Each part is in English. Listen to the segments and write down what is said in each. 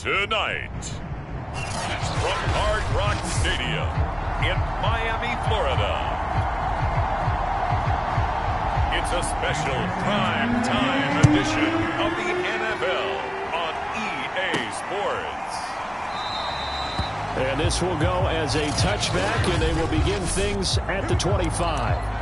Tonight, from Hard Rock Stadium in Miami, Florida, it's a special prime time edition of the NFL on EA Sports. And this will go as a touchback, and they will begin things at the 25.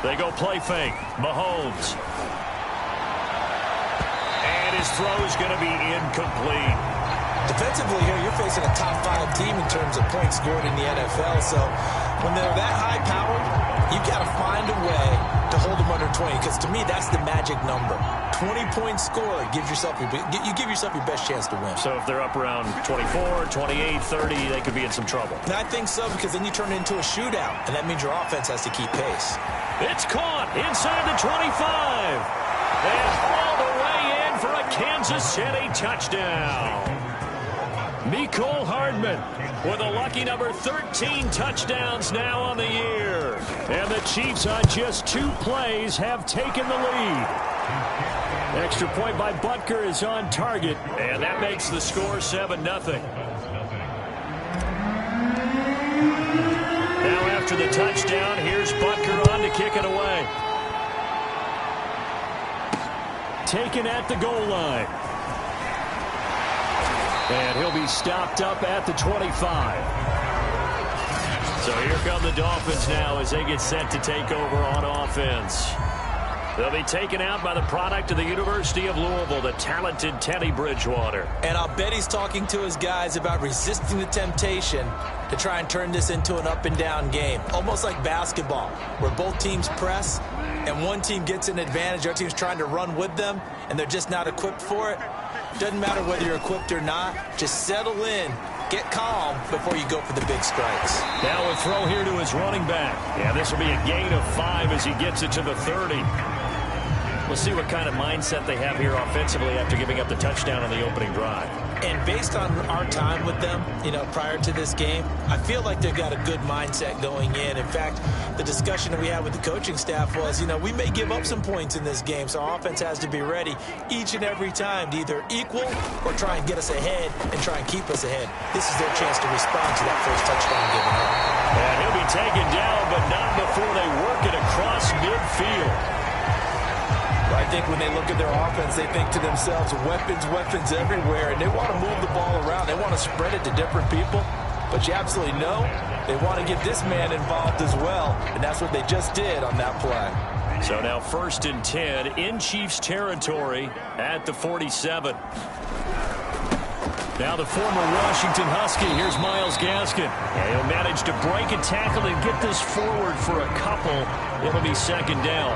They go play fake. Mahomes. And his throw is going to be incomplete. Defensively here, you're facing a top 5 team in terms of points scored in the NFL. So when they're that high-powered, you've got to find a way to hold them under 20. Because to me, that's the magic number. 20 points scored gives yourself you give yourself your best chance to win. So if they're up around 24, 28, 30, they could be in some trouble. And I think so, because then you turn it into a shootout, and that means your offense has to keep pace. It's caught inside the 25. And all the way in for a Kansas City touchdown. Mecole Hardman with a lucky number 13 touchdowns now on the year. And the Chiefs on just 2 plays have taken the lead. Extra point by Butker is on target, and that makes the score 7-0. Now after the touchdown, here's Butker on to kick it away. Taken at the goal line. And he'll be stopped up at the 25. So here come the Dolphins now as they get set to take over on offense. They'll be taken out by the product of the University of Louisville, the talented Teddy Bridgewater. And I'll bet he's talking to his guys about resisting the temptation to try and turn this into an up-and-down game. Almost like basketball, where both teams press, and one team gets an advantage, the other team's trying to run with them, and they're just not equipped for it. Doesn't matter whether you're equipped or not. Just settle in, get calm before you go for the big strikes. Now a throw here to his running back. Yeah, this will be a gain of 5 as he gets it to the 30. We'll see what kind of mindset they have here offensively after giving up the touchdown on the opening drive. And based on our time with them, prior to this game, I feel like they've got a good mindset going in. In fact, the discussion that we had with the coaching staff was, we may give up some points in this game, so our offense has to be ready each and every time to either equal or try and get us ahead and try and keep us ahead. This is their chance to respond to that first touchdown given up. And he'll be taken down, but not before they work it across midfield. I think when they look at their offense, they think to themselves, weapons everywhere, and they want to move the ball around. They want to spread it to different people, but you absolutely know they want to get this man involved as well, and that's what they just did on that play. So now 1st and 10 in Chiefs territory at the 47. Now the former Washington Husky, here's Myles Gaskin. And he'll manage to break a tackle and get this forward for a couple. It'll be 2nd down.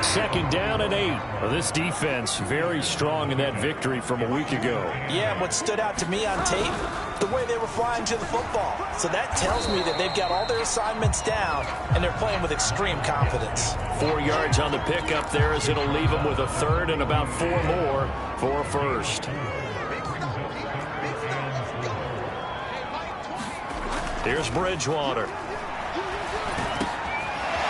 2nd down and 8. Well, this defense very strong in that victory from a week ago. Yeah, and what stood out to me on tape, the way they were flying to the football. So that tells me that they've got all their assignments down, and they're playing with extreme confidence. 4 yards on the pickup there as it'll leave them with a 3rd and about 4 more for a 1st. Here's Bridgewater.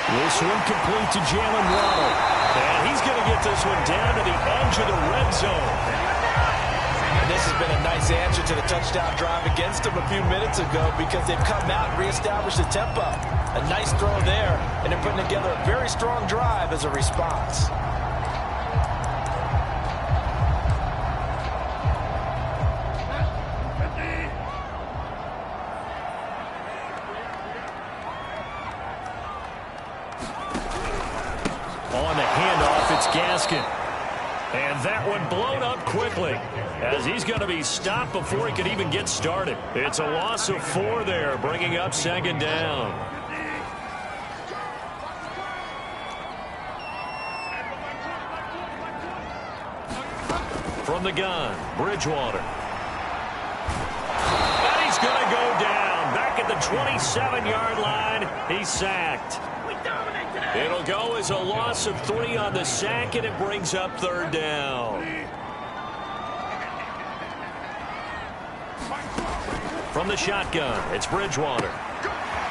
This one complete to Jalen Waddle. And he's going to get this one down to the edge of the red zone. And this has been a nice answer to the touchdown drive against them a few minutes ago because they've come out and reestablished the tempo. A nice throw there, and they're putting together a very strong drive as a response. Gaskin. And that one blown up quickly as he's going to be stopped before he could even get started. It's a loss of 4 there, bringing up 2nd down. From the gun, Bridgewater. And he's going to go down. Back at the 27-yard line, he's sacked. We dominate today. It'll go as a loss of 3 on the sack, and it brings up 3rd down. From the shotgun, it's Bridgewater.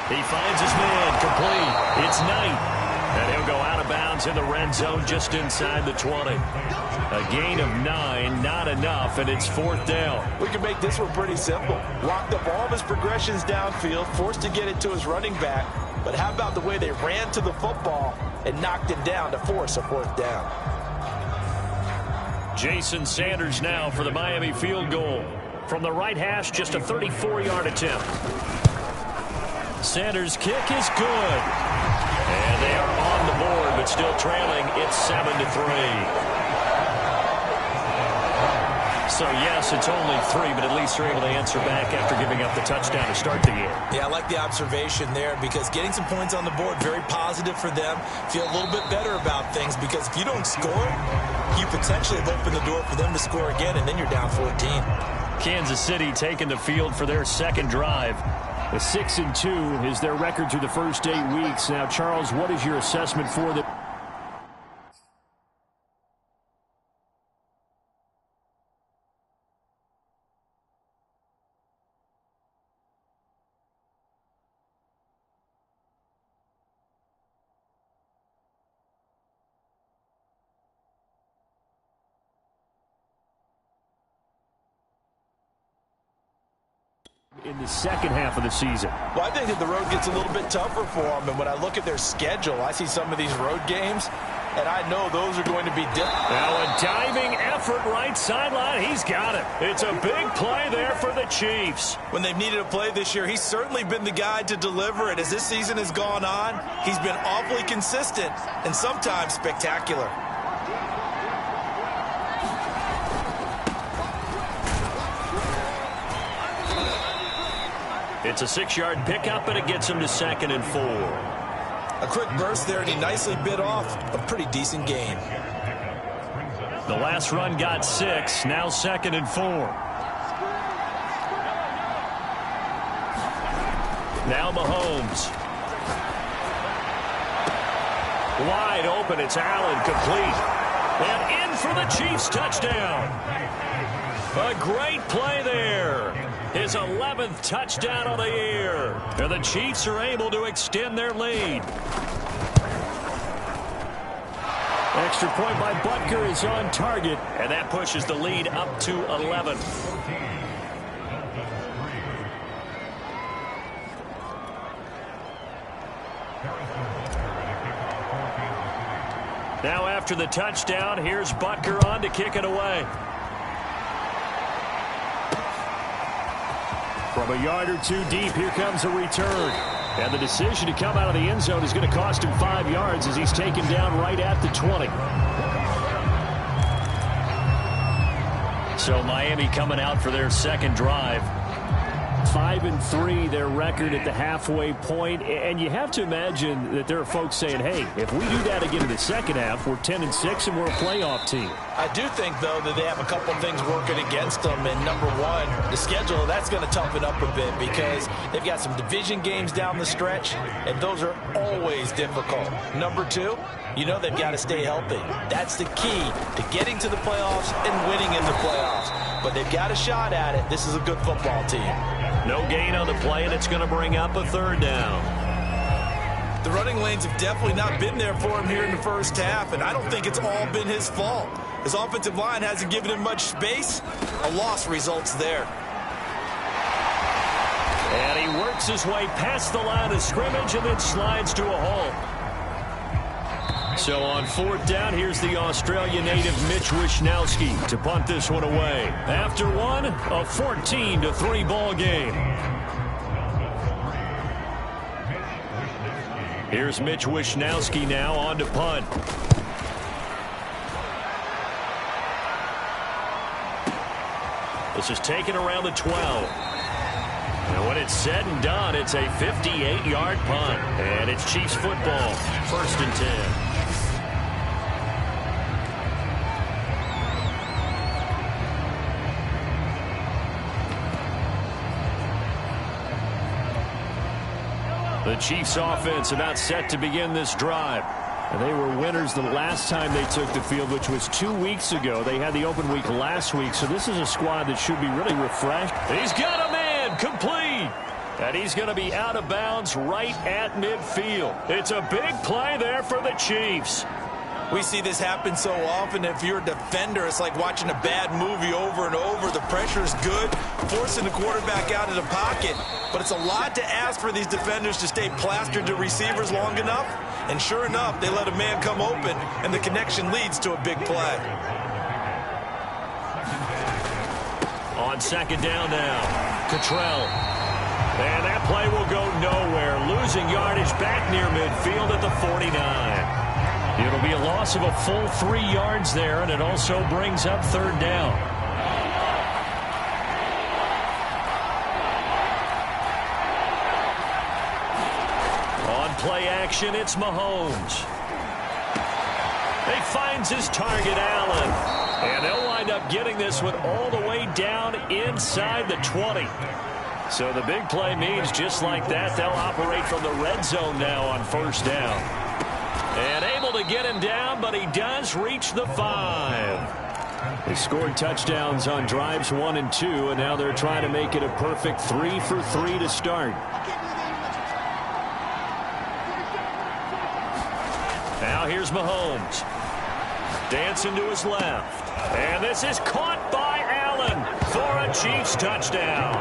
He finds his man, complete. It's Knight. And he'll go out of bounds in the red zone just inside the 20. A gain of 9, not enough, and it's 4th down. We can make this one pretty simple. Locked up all of his progressions downfield, forced to get it to his running back. But how about the way they ran to the football and knocked it down to force a 4th down? Jason Sanders now for the Miami field goal. From the right hash, just a 34-yard attempt. Sanders' kick is good. And they are on the board, but still trailing. It's 7-3. So, yes, it's only 3, but at least they're able to answer back after giving up the touchdown to start the game. Yeah, I like the observation there because getting some points on the board, very positive for them. Feel a little bit better about things because if you don't score, you potentially have opened the door for them to score again, and then you're down 14. Kansas City taking the field for their second drive. The 6-2 is their record through the first 8 weeks. Now, Charles, what is your assessment for the... in the second half of the season? Well, I think that the road gets a little bit tougher for them. And when I look at their schedule, I see some of these road games, and I know those are going to be different. Now a diving effort right sideline. He's got it. It's a big play there for the Chiefs. When they've needed a play this year, he's certainly been the guy to deliver it. As this season has gone on, he's been awfully consistent and sometimes spectacular. It's a 6-yard pickup, and it gets him to 2nd and 4. A quick burst there, and he nicely bit off a pretty decent gain. The last run got 6, now 2nd and 4. Now Mahomes. Wide open, it's Allen, complete. And in for the Chiefs touchdown. A great play there. His 11th touchdown of the year. And the Chiefs are able to extend their lead. Extra point by Butker is on target. And that pushes the lead up to 11. Now after the touchdown, here's Butker on to kick it away. From a yard or 2 deep, here comes a return. And the decision to come out of the end zone is going to cost him 5 yards as he's taken down right at the 20. So Miami coming out for their second drive. 5-3 their record at the halfway point, and you have to imagine that there are folks saying, hey, if we do that again in the second half, we're 10-6 and we're a playoff team. I do think, though, that they have a couple things working against them, and number one, the schedule, that's going to toughen up a bit because they've got some division games down the stretch, and those are always difficult. Number two, you know they've got to stay healthy. That's the key to getting to the playoffs and winning in the playoffs. But they've got a shot at it. This is a good football team. No gain on the play, and it's going to bring up a 3rd down. The running lanes have definitely not been there for him here in the first half, and I don't think it's all been his fault. His offensive line hasn't given him much space. A loss results there. And he works his way past the line of scrimmage and then slides to a halt. So on 4th down, here's the Australia native Mitch Wishnowsky to punt this one away. After one, a 14-3 ball game. Here's Mitch Wishnowsky now on to punt. This is taken around the 12. And when it's said and done, it's a 58-yard punt. And it's Chiefs football, 1st and 10. The The Chiefs offense about set to begin this drive. And they were winners the last time they took the field, which was 2 weeks ago. They had the open week last week, so this is a squad that should be really refreshed. He's got a man complete. And he's going to be out of bounds right at midfield. It's a big play there for the Chiefs. We see this happen so often. If you're a defender, it's like watching a bad movie over and over. The pressure is good, forcing the quarterback out of the pocket. But it's a lot to ask for these defenders to stay plastered to receivers long enough. And sure enough, they let a man come open, and the connection leads to a big play. On second down now, Cottrell. And that play will go nowhere. Losing yardage back near midfield at the 49. It'll be a loss of a full 3 yards there, and it also brings up third down. On play action, it's Mahomes. He finds his target, Allen. And they'll wind up getting this one all the way down inside the 20. So the big play means just like that, they'll operate from the red zone now on first down. And able to get him down, but he does reach the 5. They scored touchdowns on drives 1 and 2, and now they're trying to make it a perfect 3 for 3 to start. Now here's Mahomes. Dancing to his left. And this is caught by Allen for a Chiefs touchdown.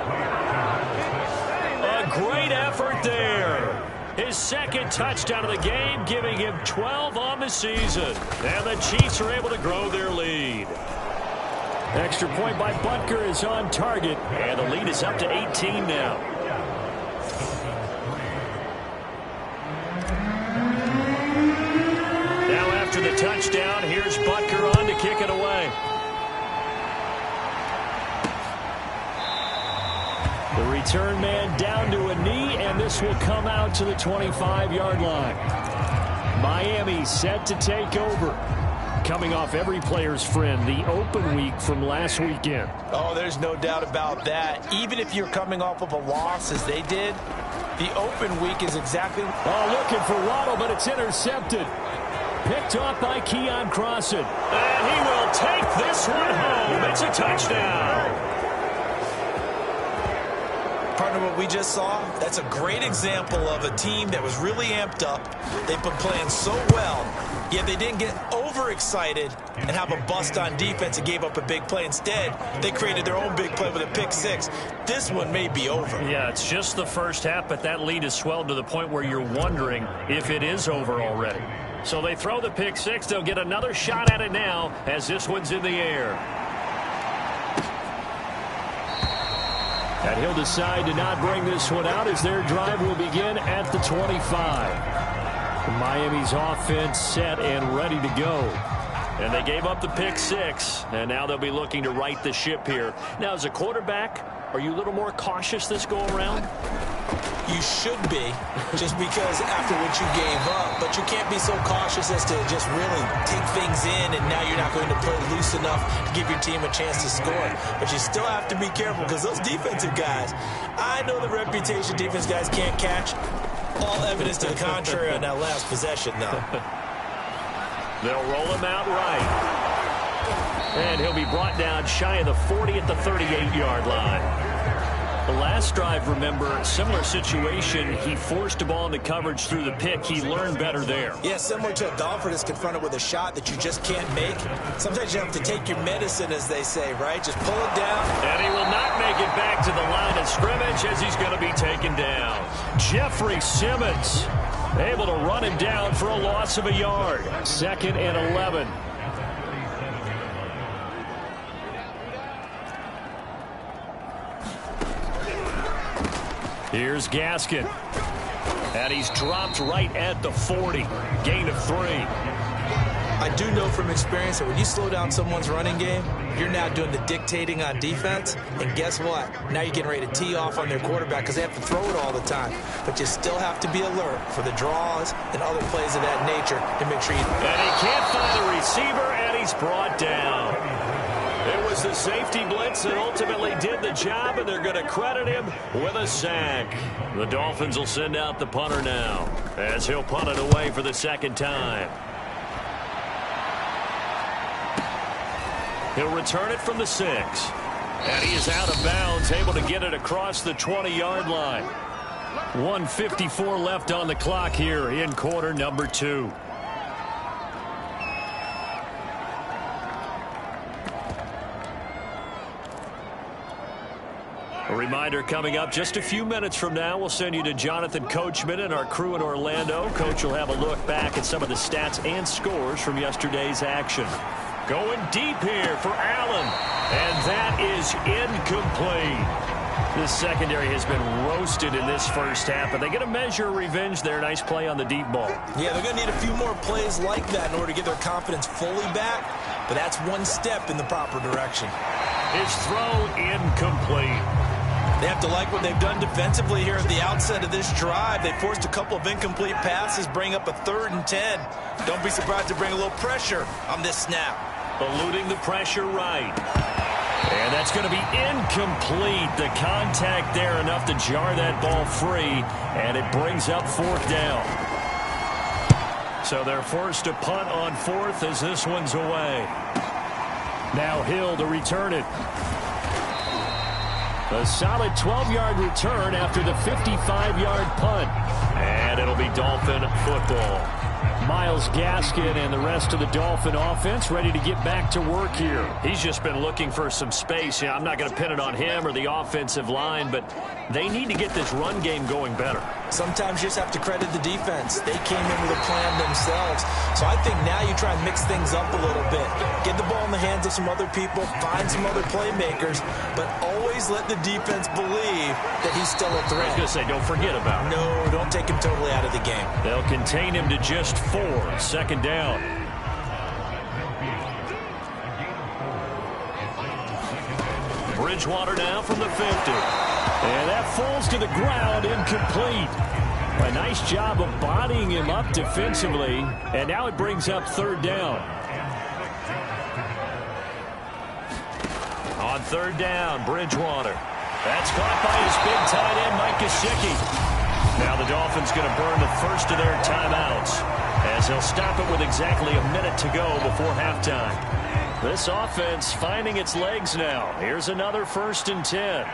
A great effort there. His second touchdown of the game, giving him 12 on the season. And the Chiefs are able to grow their lead. Extra point by Butker is on target, and the lead is up to 18 now. Now after the touchdown, here's Butker on to kick it away. The return man down to a knee, and this will come out to the 25-yard line. Miami set to take over. Coming off every player's friend, the open week from last weekend. Oh, there's no doubt about that. Even if you're coming off of a loss as they did, the open week is exactly... Oh, looking for Waddle, but it's intercepted. Picked off by Keon Crossan. And he will take this one home. It's a touchdown. Partner, what we just saw, that's a great example of a team that was really amped up. They've been playing so well, yet they didn't get overexcited and have a bust on defense and gave up a big play. Instead, they created their own big play with a pick 6. This one may be over. Yeah, it's just the first half, but that lead has swelled to the point where you're wondering if it is over already. So they throw the pick 6. They'll get another shot at it now as this one's in the air. And he'll decide to not bring this one out as their drive will begin at the 25. Miami's offense set and ready to go. And they gave up the pick 6, and now they'll be looking to right the ship here. Now, as a quarterback, are you a little more cautious this go-around? You should be, just because after what you gave up. But you can't be so cautious as to just really take things in, and now you're not going to play loose enough to give your team a chance to score. But you still have to be careful, because those defensive guys, I know the reputation defense guys can't catch. All evidence to the contrary on that last possession, though. They'll roll him out right. And he'll be brought down shy of the 40 at the 38-yard line. The last drive, remember, similar situation. He forced a ball into coverage through the pick. He learned better there. Yeah, similar to a golfer that's confronted with a shot that you just can't make. Sometimes you have to take your medicine, as they say, right? Just pull it down. And he will not make it back to the line of scrimmage as he's going to be taken down. Jeffrey Simmons able to run him down for a loss of a yard. 2nd and 11. Here's Gaskin. And he's dropped right at the 40. Gain of 3. I do know from experience that when you slow down someone's running game, you're now doing the dictating on defense. And guess what? Now you're getting ready to tee off on their quarterback because they have to throw it all the time. But you still have to be alert for the draws and other plays of that nature to make sure you... And he can't find a receiver, and he's brought down. It was the safety blitz that ultimately did the job, and they're going to credit him with a sack. The Dolphins will send out the punter now, as he'll punt it away for the second time. He'll return it from the 6. And he is out of bounds, able to get it across the 20-yard line. 1:54 left on the clock here in quarter number 2. A reminder coming up just a few minutes from now, we'll send you to Jonathan Coachman and our crew in Orlando. Coach will have a look back at some of the stats and scores from yesterday's action. Going deep here for Allen, and that is incomplete. This secondary has been roasted in this first half, but they get a measure of revenge there. Nice play on the deep ball. Yeah, they're going to need a few more plays like that in order to get their confidence fully back, but that's one step in the proper direction. His throw incomplete. They have to like what they've done defensively here at the outset of this drive. They forced a couple of incomplete passes, bring up a 3rd and 10. Don't be surprised to bring a little pressure on this snap. Eluding the pressure right. And that's going to be incomplete. The contact there enough to jar that ball free, and it brings up 4th down. So they're forced to punt on 4th as this one's away. Now Hill to return it. A solid 12-yard return after the 55-yard punt. And it'll be Dolphin football. Myles Gaskin and the rest of the Dolphin offense ready to get back to work here. He's just been looking for some space. I'm not going to pin it on him or the offensive line, but they need to get this run game going better. Sometimes you just have to credit the defense. They came in with a plan themselves. So I think now you try and mix things up a little bit. Get the ball in the hands of some other people, find some other playmakers, but always let the defense believe that he's still a threat. I was going to say, don't forget about him. No, don't take him totally out of the game. They'll contain him to just 4. 2nd down. Bridgewater now from the 50. And that falls to the ground, incomplete. A nice job of bodying him up defensively. And now it brings up 3rd down. On 3rd down, Bridgewater. That's caught by his big tight end, Mike Gesicki. Now the Dolphins going to burn the first of their timeouts, as they'll stop it with exactly a minute to go before halftime. This offense finding its legs now. Here's another 1st and 10.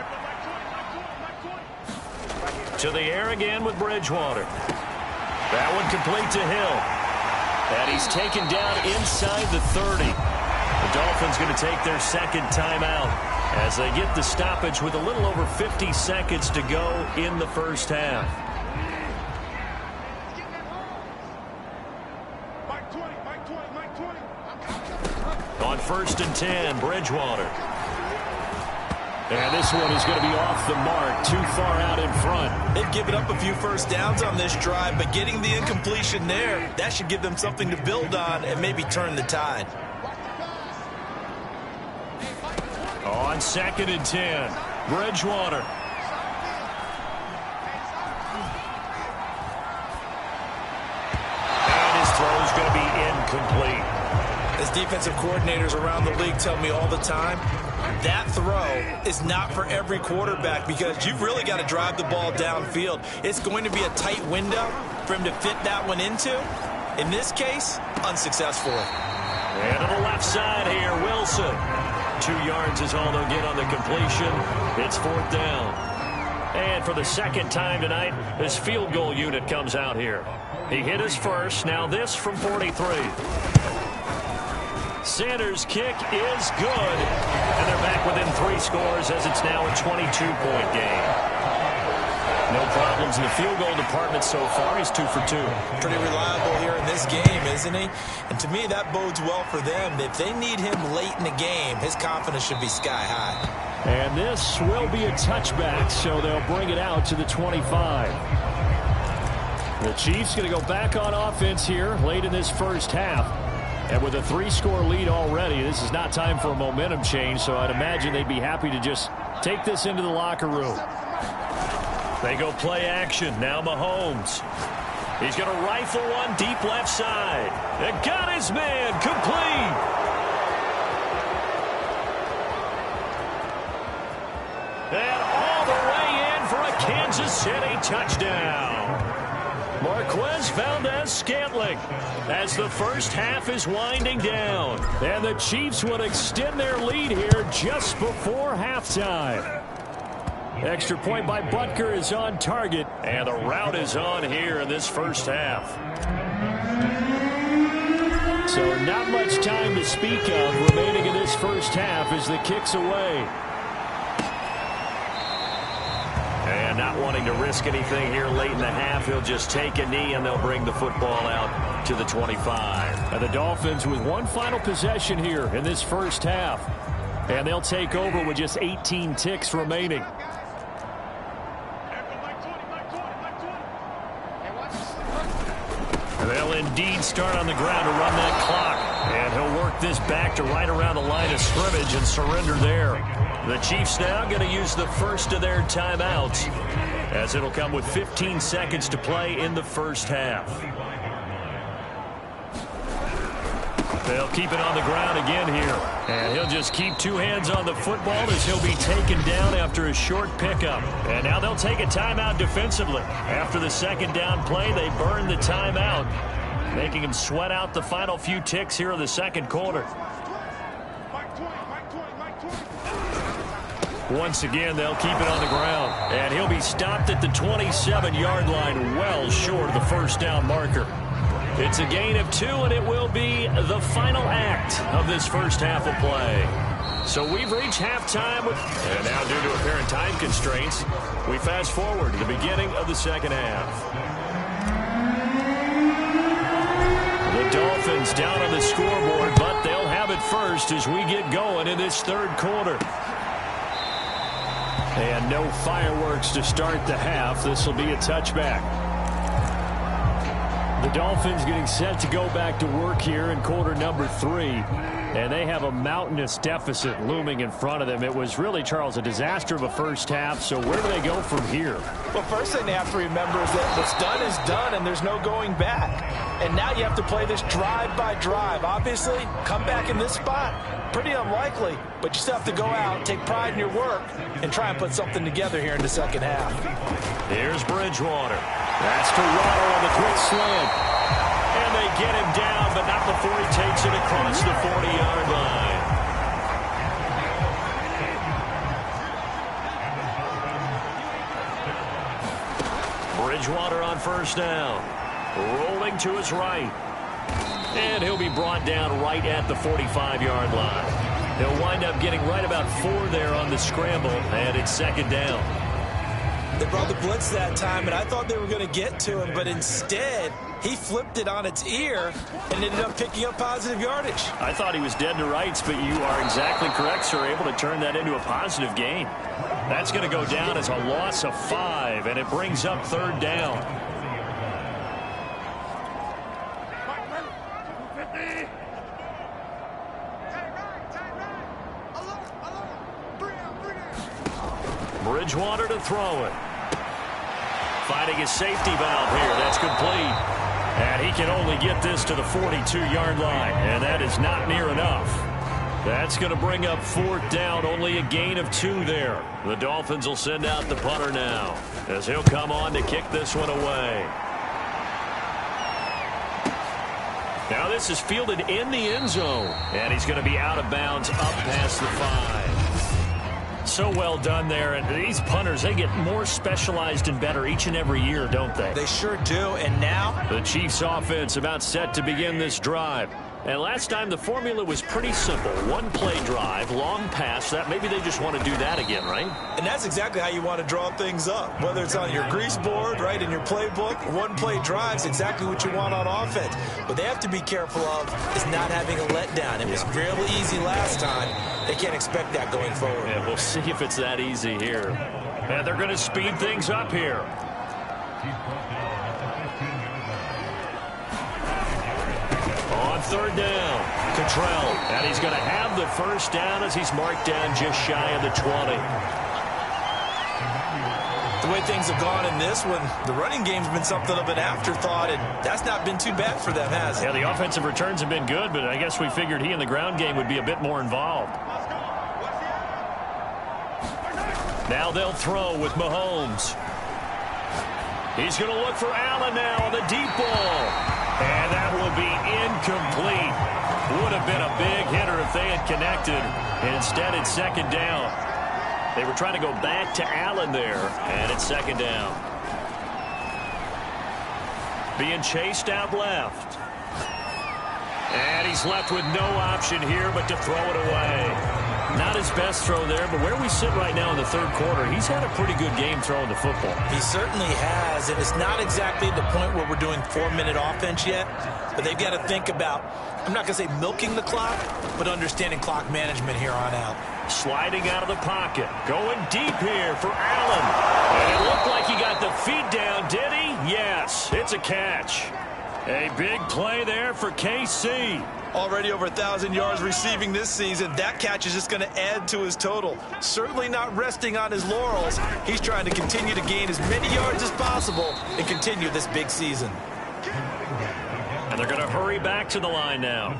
To the air again with Bridgewater. That one complete to Hill. And he's taken down inside the 30. The Dolphins going to take their 2nd timeout as they get the stoppage with a little over 50 seconds to go in the first half. On 1st and 10, Bridgewater. And this one is going to be off the mark, too far out in front. They've given up a few first downs on this drive, but getting the incompletion there, that should give them something to build on and maybe turn the tide. On 2nd and 10, Bridgewater. And his throw is going to be incomplete. As defensive coordinators around the league tell me all the time, that throw is not for every quarterback because you've really got to drive the ball downfield. It's going to be a tight window for him to fit that one into. In this case, unsuccessfully. And to the left side here, Wilson. 2 yards is all they'll get on the completion. It's 4th down. And for the 2nd time tonight, this field goal unit comes out here. He hit his first. Now this from 43. Sanders' kick is good. And they're back within 3 scores as it's now a 22-point game. No problems in the field goal department so far. He's 2 for 2. Pretty reliable here in this game, isn't he? And to me, that bodes well for them. If they need him late in the game, his confidence should be sky high. And this will be a touchback, so they'll bring it out to the 25. The Chiefs going to go back on offense here late in this first half. And with a 3-score lead already, this is not time for a momentum change, so I'd imagine they'd be happy to just take this into the locker room. They go play action. Now Mahomes. He's going to rifle one deep left side. And got his man complete. City touchdown. Marquez Valdez-Scantling as the first half is winding down. And the Chiefs will extend their lead here just before halftime. Extra point by Butker is on target, and the route is on here in this first half. So not much time to speak of remaining in this first half as the kick's away. And not wanting to risk anything here late in the half, he'll just take a knee and they'll bring the football out to the 25. And the Dolphins with one final possession here in this first half. And they'll take over with just 18 ticks remaining. They'll indeed start on the ground to run that clock. And he'll work this back to right around the line of scrimmage and surrender there. The Chiefs now going to use the first of their timeouts, as it'll come with 15 seconds to play in the first half. They'll keep it on the ground again here. And he'll just keep two hands on the football as he'll be taken down after a short pickup. And now they'll take a timeout defensively. After the second down play, they burn the timeout, making him sweat out the final few ticks here in the second quarter. Once again, they'll keep it on the ground. And he'll be stopped at the 27-yard line, well short of the first down marker. It's a gain of 2, and it will be the final act of this first half of play. So we've reached halftime, and now due to apparent time constraints, we fast forward to the beginning of the second half. The Dolphins down on the scoreboard, but they'll have it first as we get going in this third quarter. And no fireworks to start the half. This will be a touchback. The Dolphins getting set to go back to work here in quarter number 3. And they have a mountainous deficit looming in front of them. It was really, Charles, a disaster of a first half. So where do they go from here? Well, first thing they have to remember is that what's done is done, and there's no going back. And now you have to play this drive by drive. Obviously, come back in this spot. Pretty unlikely, but you still have to go out, take pride in your work, and try and put something together here in the second half. Here's Bridgewater. That's to Waddle on the quick slant. And they get him down, but not before he takes it across the 40-yard line. Bridgewater on first down. Rolling to his right. And he'll be brought down right at the 45-yard line. He'll wind up getting right about 4 there on the scramble, and it's second down. They brought the blitz that time, and I thought they were going to get to him, but instead, he flipped it on its ear and ended up picking up positive yardage. I thought he was dead to rights, but you are exactly correct, sir. Able to turn that into a positive gain. That's going to go down as a loss of 5, and it brings up third down. Bridgewater to throw it. Finding his safety valve here. That's complete. And he can only get this to the 42-yard line. And that is not near enough. That's going to bring up fourth down. Only a gain of 2 there. The Dolphins will send out the punter now, as he'll come on to kick this one away. Now this is fielded in the end zone. And he's going to be out of bounds up past the 5. So well done there. And these punters, they get more specialized and better each and every year, don't they? They sure do. And now the Chiefs offense about set to begin this drive. And last time the formula was pretty simple. One play drive, long pass. That maybe they just want to do that again, right? And that's exactly how you want to draw things up. Whether it's on your grease board, right, in your playbook, one play drive's exactly what you want on offense. What they have to be careful of is not having a letdown. It was really easy last time. They can't expect that going forward. Yeah, we'll see if it's that easy here. And they're going to speed things up here. On third down, Cottrell. And he's going to have the first down as he's marked down just shy of the 20. The way things have gone in this one, the running game's been something of an afterthought, and that's not been too bad for them, has it? Yeah, the offensive returns have been good, but I guess we figured he in the ground game would be a bit more involved. Now they'll throw with Mahomes. He's going to look for Allen now on the deep ball. And that will be incomplete. Would have been a big hitter if they had connected. And instead, it's second down. They were trying to go back to Allen there, and it's second down. Being chased out left. And he's left with no option here but to throw it away. Not his best throw there, but where we sit right now in the third quarter, he's had a pretty good game throwing the football. He certainly has, and it's not exactly the point where we're doing 4-minute offense yet, but they've got to think about, I'm not going to say milking the clock, but understanding clock management here on out. Sliding out of the pocket, going deep here for Allen. And it looked like he got the feet down, did he? Yes, it's a catch. A big play there for KC. Already over 1,000 yards receiving this season. That catch is just going to add to his total. Certainly not resting on his laurels. He's trying to continue to gain as many yards as possible and continue this big season. And they're going to hurry back to the line now.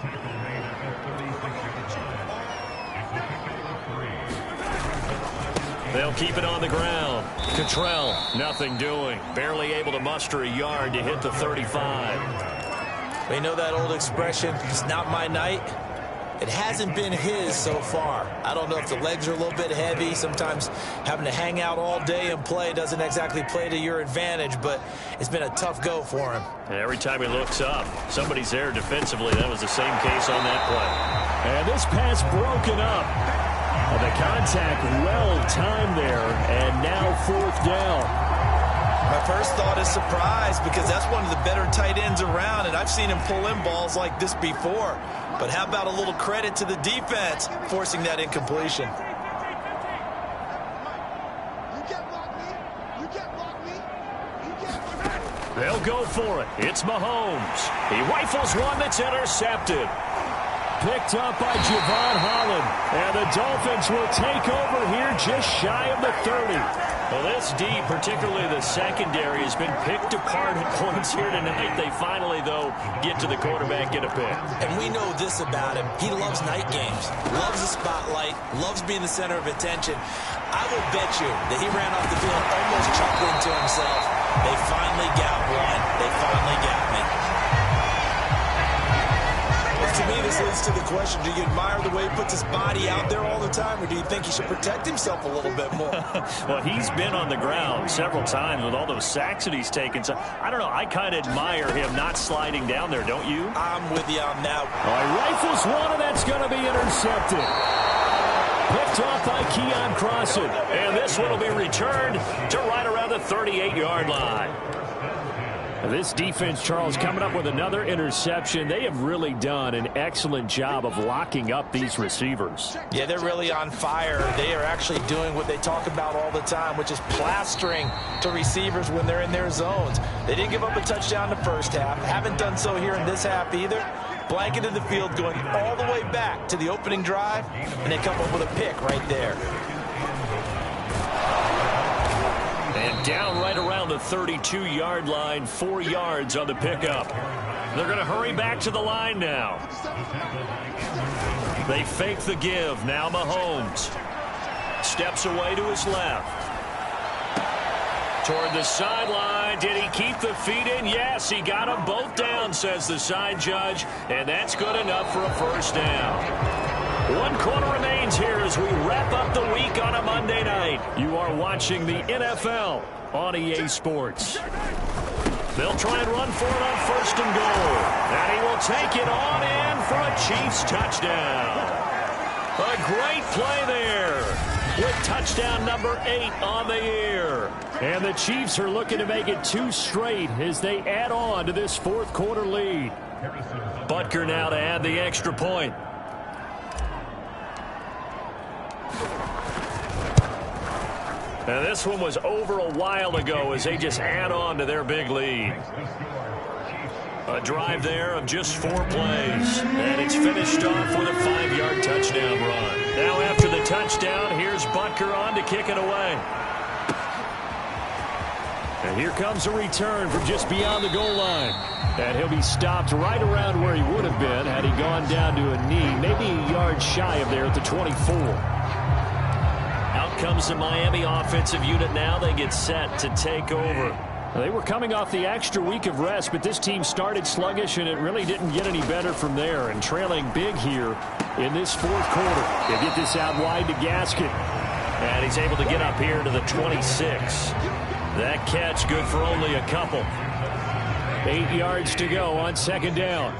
They'll keep it on the ground. Cottrell, nothing doing. Barely able to muster a yard to hit the 35. We know that old expression, it's not my night. It hasn't been his so far. I don't know if the legs are a little bit heavy. Sometimes having to hang out all day and play doesn't exactly play to your advantage, but it's been a tough go for him. And every time he looks up, somebody's there defensively. That was the same case on that play. And this pass broken up. The contact well-timed there, and now fourth down. My first thought is surprise because that's one of the better tight ends around, and I've seen him pull in balls like this before. But how about a little credit to the defense forcing that incompletion? They'll go for it. It's Mahomes. He rifles one that's intercepted. Picked up by Javon Holland. And the Dolphins will take over here just shy of the 30. Well, this D, particularly the secondary, has been picked apart at points here tonight. They finally, though, get to the quarterback, get a pick. And we know this about him. He loves night games, loves the spotlight, loves being the center of attention. I will bet you that he ran off the field almost chuckling to himself. They finally got one. They finally got me. To me, this leads to the question, do you admire the way he puts his body out there all the time, or do you think he should protect himself a little bit more? Well, he's been on the ground several times with all those sacks that he's taken. So, I don't know, I kind of admire him not sliding down there, don't you? I'm with you on that. All right, rifles one, and that's going to be intercepted. Picked off by Keon Crossan. And this one will be returned to right around the 38-yard line. This defense, Charles, coming up with another interception. They have really done an excellent job of locking up these receivers. Yeah, they're really on fire. They are actually doing what they talk about all the time, which is plastering to receivers when they're in their zones. They didn't give up a touchdown in the first half. Haven't done so here in this half either. Blanketed the field going all the way back to the opening drive, and they come up with a pick right there. And down right around the 32-yard line, 4 yards on the pickup. They're going to hurry back to the line now. They fake the give. Now Mahomes steps away to his left. Toward the sideline. Did he keep the feet in? Yes, he got them both down, says the side judge. And that's good enough for a first down. 1 quarter remains here as we wrap up the week on a Monday night. You are watching the NFL on EA Sports. They'll try and run for it on first and goal. And he will take it on in for a Chiefs touchdown. A great play there with touchdown number 8 on the year. And the Chiefs are looking to make it 2 straight as they add on to this fourth quarter lead. Butker now to add the extra point. And this one was over a while ago as they just add on to their big lead. A drive there of just 4 plays. And it's finished off with a 5-yard touchdown run. Now after the touchdown, here's Butker on to kick it away. And here comes a return from just beyond the goal line. And he'll be stopped right around where he would have been had he gone down to a knee. Maybe a yard shy of there at the 24. Out comes the Miami offensive unit now. They get set to take over. They were coming off the extra week of rest, but this team started sluggish, and it really didn't get any better from there. And trailing big here in this fourth quarter. They get this out wide to Gaskin. And he's able to get up here to the 26. That catch good for only a couple. 8 yards to go on second down.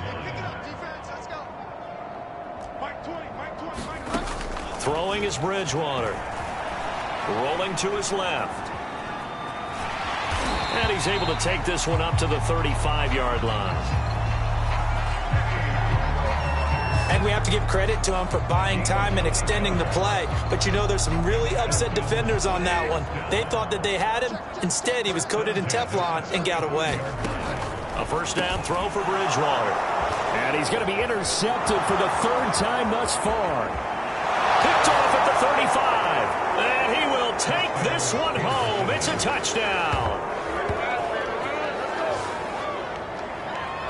Throwing is Bridgewater. Rolling to his left. And he's able to take this one up to the 35-yard line. And we have to give credit to him for buying time and extending the play. But you know, there's some really upset defenders on that one. They thought that they had him. Instead, he was coated in Teflon and got away. A first down throw for Bridgewater. And he's going to be intercepted for the third time thus far. Picked off at the 35. And he will take this one home. It's a touchdown.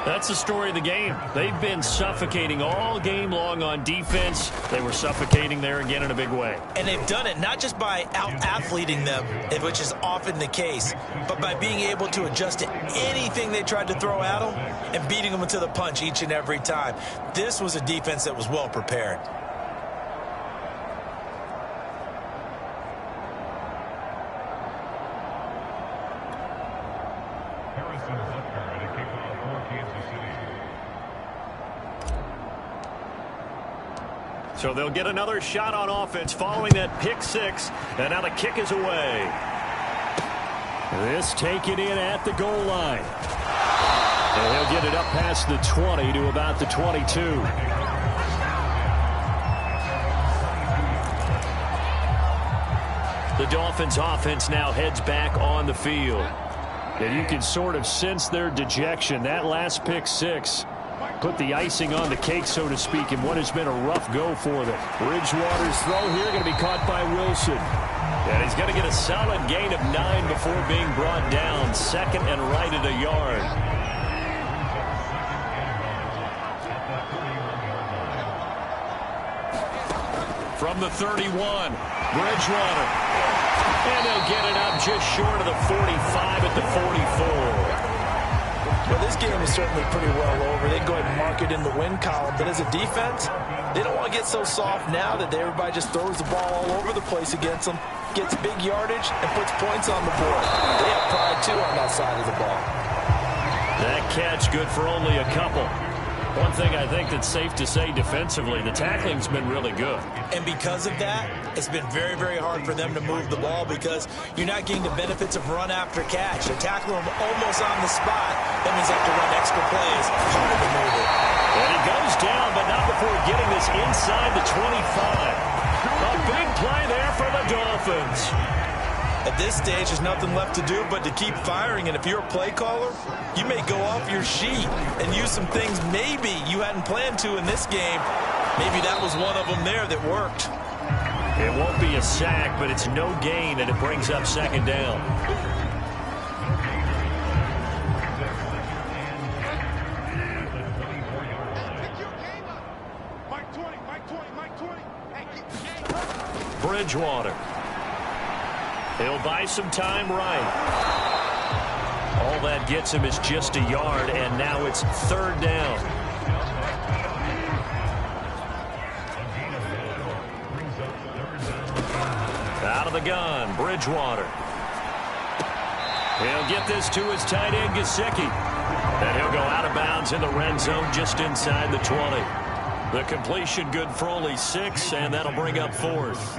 That's the story of the game. They've been suffocating all game long on defense. They were suffocating there again in a big way. And they've done it not just by out-athleting them, which is often the case, but by being able to adjust to anything they tried to throw at them and beating them to the punch each and every time. This was a defense that was well prepared. So they'll get another shot on offense following that pick six. And now the kick is away. This taken in at the goal line. And he'll get it up past the 20 to about the 22. The Dolphins offense now heads back on the field. And you can sort of sense their dejection. That last pick six put the icing on the cake, so to speak, in what has been a rough go for them. Bridgewater's throw here going to be caught by Wilson. And he's going to get a solid gain of 9 before being brought down. Second and right at a yard. From the 31, Bridgewater. And they'll get it up just short of the 45 at the 44. Well, this game is certainly pretty well over. They go ahead and mark it in the win column. But as a defense, they don't want to get so soft now that everybody just throws the ball all over the place against them, gets big yardage, and puts points on the board. They have pride, too, on that side of the ball. That catch good for only a couple. One thing I think that's safe to say defensively, the tackling's been really good. And because of that, it's been very, very hard for them to move the ball because you're not getting the benefits of run after catch. They tackle them almost on the spot. That means they have to run extra plays. Hard to move it. And he goes down, but not before getting this inside the 25. A big play there for the Dolphins. At this stage, there's nothing left to do but to keep firing. And if you're a play caller, you may go off your sheet and use some things maybe you hadn't planned to in this game. Maybe that was one of them there that worked. It won't be a sack, but it's no gain, and it brings up second down. Bridgewater. He'll buy some time right. All that gets him is just a yard, and now it's third down. Out of the gun, Bridgewater. He'll get this to his tight end, Gesicki. And he'll go out of bounds in the red zone just inside the 20. The completion good for only 6, and that'll bring up fourth.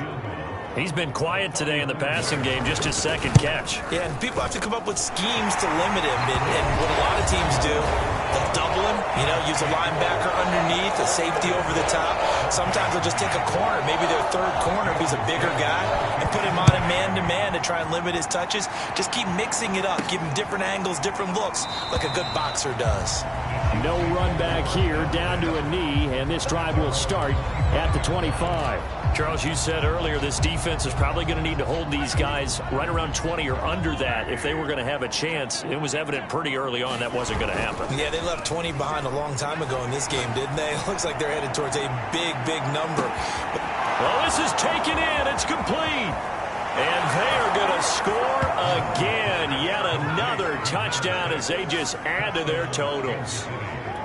He's been quiet today in the passing game, just his second catch. Yeah, and people have to come up with schemes to limit him. And what a lot of teams do, they'll double him, use a linebacker underneath, a safety over the top. Sometimes they'll just take a corner, maybe their third corner if he's a bigger guy, and put him on a man-to-man to try and limit his touches. Just keep mixing it up, give him different angles, different looks, like a good boxer does. No run back here, down to a knee, and this drive will start at the 25. Charles, you said earlier this defense is probably going to need to hold these guys right around 20 or under that if they were going to have a chance. It was evident pretty early on that wasn't going to happen. Yeah, they left 20 behind a long time ago in this game, didn't they? It looks like they're headed towards a big, big number. Well, this is taken in. It's complete. And they are going to score again. Yet another touchdown as they just add to their totals.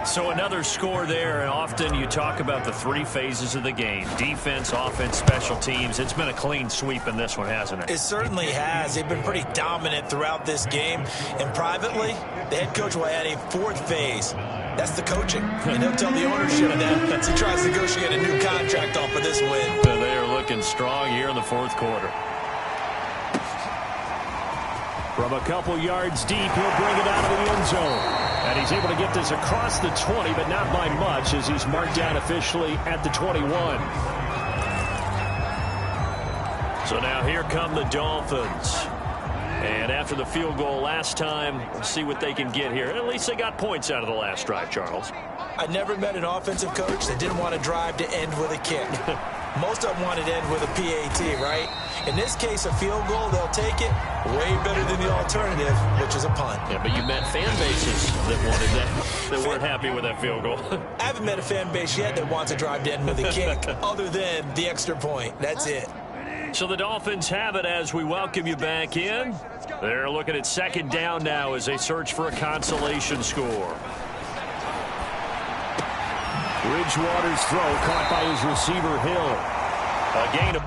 So another score there, and often you talk about the three phases of the game. Defense, offense, special teams. It's been a clean sweep in this one, hasn't it? It certainly has. They've been pretty dominant throughout this game. And privately, the head coach will add a fourth phase. That's the coaching. And he'll tell the ownership that as he tries to negotiate a new contract off of this win. So they are looking strong here in the fourth quarter. From a couple yards deep, he'll bring it out of the end zone. And he's able to get this across the 20, but not by much as he's marked down officially at the 21. So now here come the Dolphins. And after the field goal last time, we'll see what they can get here. At least they got points out of the last drive, Charles. I never met an offensive coach that didn't want to drive to end with a kick. Most of them wanted to end with a PAT, right? In this case, a field goal, they'll take it way better than the alternative, which is a punt. Yeah, but you met fan bases that wanted that, that weren't happy with that field goal. I haven't met a fan base yet that wants to drive to end with a kick other than the extra point. That's it. So the Dolphins have it as we welcome you back in. They're looking at second down now as they search for a consolation score. Bridgewater's throw caught by his receiver, Hill. A gain of...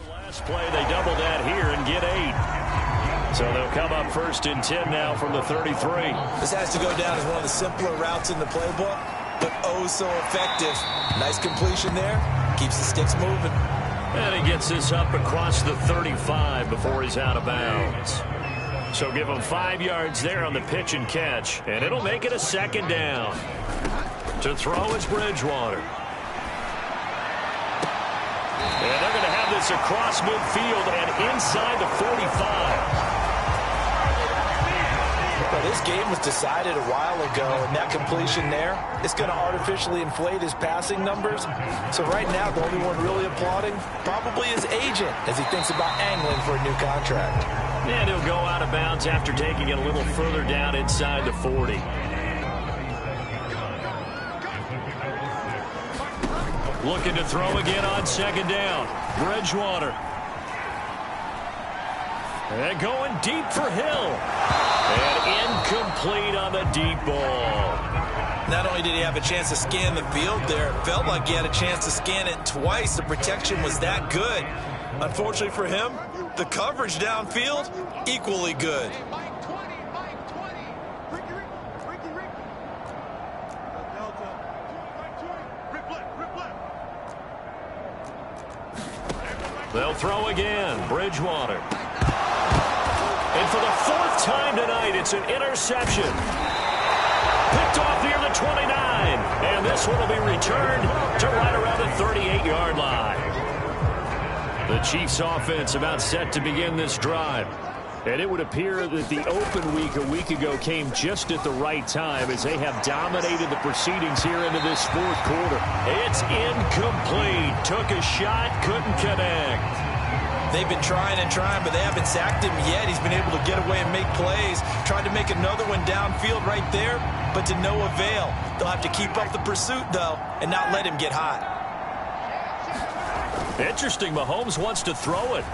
Last play, they double that here and get 8. So they'll come up first and 10 now from the 33. This has to go down as one of the simpler routes in the playbook, but oh so effective. Nice completion there. Keeps the sticks moving. And he gets this up across the 35 before he's out of bounds. So give him 5 yards there on the pitch and catch, and it'll make it a second down. To throw is Bridgewater. And they're going to have this across midfield and inside the 45. Well, this game was decided a while ago, and that completion there is going to artificially inflate his passing numbers. So right now, the only one really applauding probably his agent as he thinks about angling for a new contract. And he'll go out of bounds after taking it a little further down inside the 40. Looking to throw again on second down. Bridgewater. And going deep for Hill. And incomplete on the deep ball. Not only did he have a chance to scan the field there, it felt like he had a chance to scan it twice. The protection was that good. Unfortunately for him, the coverage downfield, equally good. They'll throw again. Bridgewater. And for the fourth time tonight, it's an interception. Picked off near the 29. And this one will be returned to right around the 38-yard line. The Chiefs' offense about set to begin this drive. And it would appear that the open week a week ago came just at the right time as they have dominated the proceedings here into this fourth quarter. It's incomplete. Took a shot, couldn't connect. They've been trying and trying, but they haven't sacked him yet. He's been able to get away and make plays. Tried to make another one downfield right there, but to no avail. They'll have to keep up the pursuit, though, and not let him get hot. Interesting. Mahomes wants to throw it.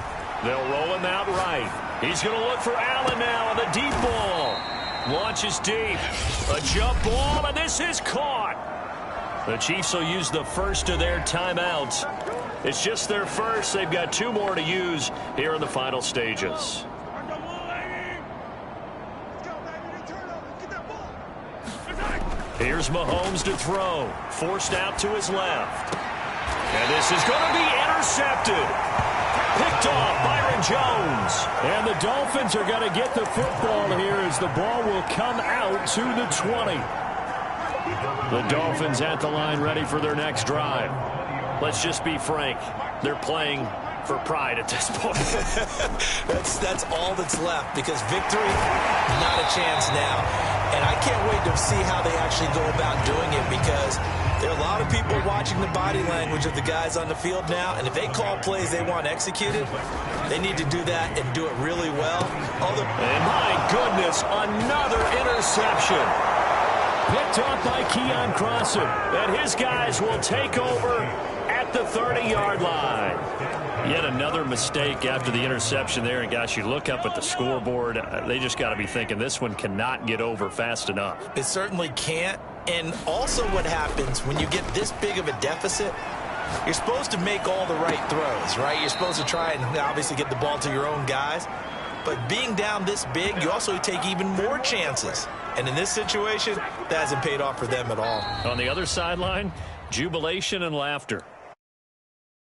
They'll roll him out right. He's going to look for Allen now on the deep ball. Launches deep. A jump ball, and this is caught. The Chiefs will use the first of their timeouts. It's just their first. They've got two more to use here in the final stages. Here's Mahomes to throw. Forced out to his left. And this is going to be intercepted. Picked off Byron Jones. And the Dolphins are going to get the football here as the ball will come out to the 20. The Dolphins at the line ready for their next drive. Let's just be frank. They're playing for pride at this point. That's all that's left because victory, not a chance now. And I can't wait to see how they actually go about doing it because there are a lot of people watching the body language of the guys on the field now, and if they call plays they want executed, they need to do that and do it really well. And my goodness, another interception. Picked off by Keon Crossan, and his guys will take over at the 30-yard line. Yet another mistake after the interception there, and gosh, you look up at the scoreboard, they just got to be thinking this one cannot get over fast enough. It certainly can't. And also what happens when you get this big of a deficit, you're supposed to make all the right throws, right? You're supposed to try and obviously get the ball to your own guys. But being down this big, you also take even more chances. And in this situation, that hasn't paid off for them at all. On the other sideline, jubilation and laughter.